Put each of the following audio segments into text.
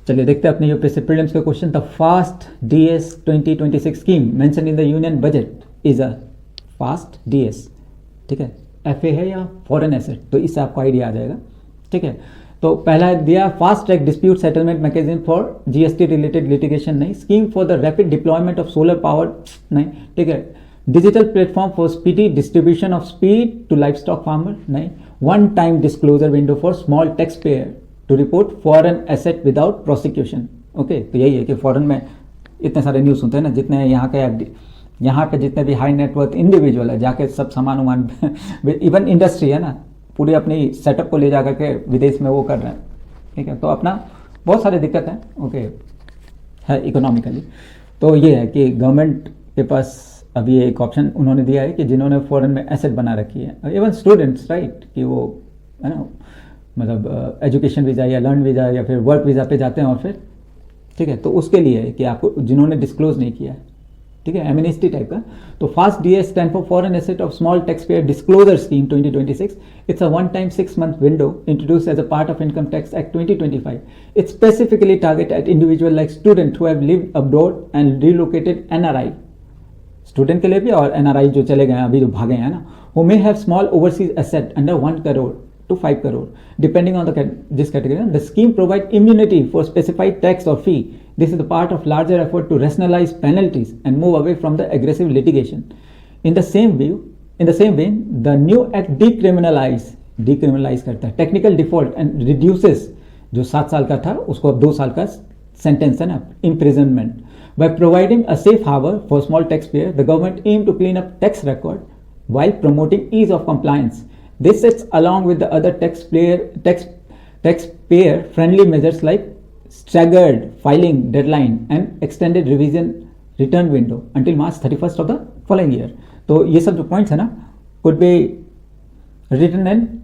चलिए देखते हैं अपने यूपीएससी प्रीलिम्स के question. The fast DS 2026 scheme mention in the union budget is a fast DS, ठीक है, एफए है या फॉरेन एसेट, तो इससे आपको आइडिया आ जाएगा, ठीक है। तो पहला दिया fast track dispute settlement mechanism for GST related litigation, नहीं। Scheme for the rapid deployment of solar power, नहीं, ठीक है। Digital platform for speedy distribution of speed to life stock farmer, नहीं। One time disclosure window for small tax payer to report foreign asset without prosecution, okay. तो यही है कि foreign में इतने सारे न्यूज़ सुनते हैं ना, जितने यहाँ के जितने भी हाई नेटवर्थ इंडिविजुअल है जाके सब सामान उमान इवन इंडस्ट्री है ना, पूरी अपनी सेटअप को ले जा करके विदेश में वो कर रहे हैं, ठीक है। तो अपना बहुत सारी दिक्कत है, ओके, है इकोनॉमिकली। तो ये है कि गवर्नमेंट के पास अभी एक ऑप्शन उन्होंने दिया है कि जिन्होंने फॉरेन में एसेट बना रखी है, इवन स्टूडेंट्स, राइट, कि वो है ना, मतलब एजुकेशन वीज़ा या लर्न वीज़ा या फिर वर्क वीज़ा पे जाते हैं और फिर, ठीक है, तो उसके लिए है कि आपको जिन्होंने डिस्क्लोज नहीं किया है, ठीक है, एमनेस्टी टाइप का। तो fast DS stand for foreign asset of small tax payer disclosure scheme 2026। It's a one time 6 month window introduce as a part of income tax act 2025। It's specifically target at individual like student who have lived abroad and relocated, NRI student के लिए भी और NRI जो चले गए हैं अभी, जो भागे हैं ना, who may have small overseas asset under 1 crore to 5 crore, depending on this category. The scheme provides immunity for specified tax or fee. This is the part of larger effort to rationalize penalties and move away from the aggressive litigation. In the same vein, the new act decriminalize करता है technical default and reduces जो 7 साल का था उसको अब 2 साल का sentence है ना, imprisonment. By providing a safe harbor for small taxpayer, the government aim to clean up tax record while promoting ease of compliance. This sits along with the other taxpayer friendly measures like staggered filing deadline and extended return window until March 31st of the following year. तो ये सब जो points है ना could be written in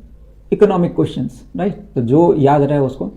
economic questions, right? तो जो याद रहे उसको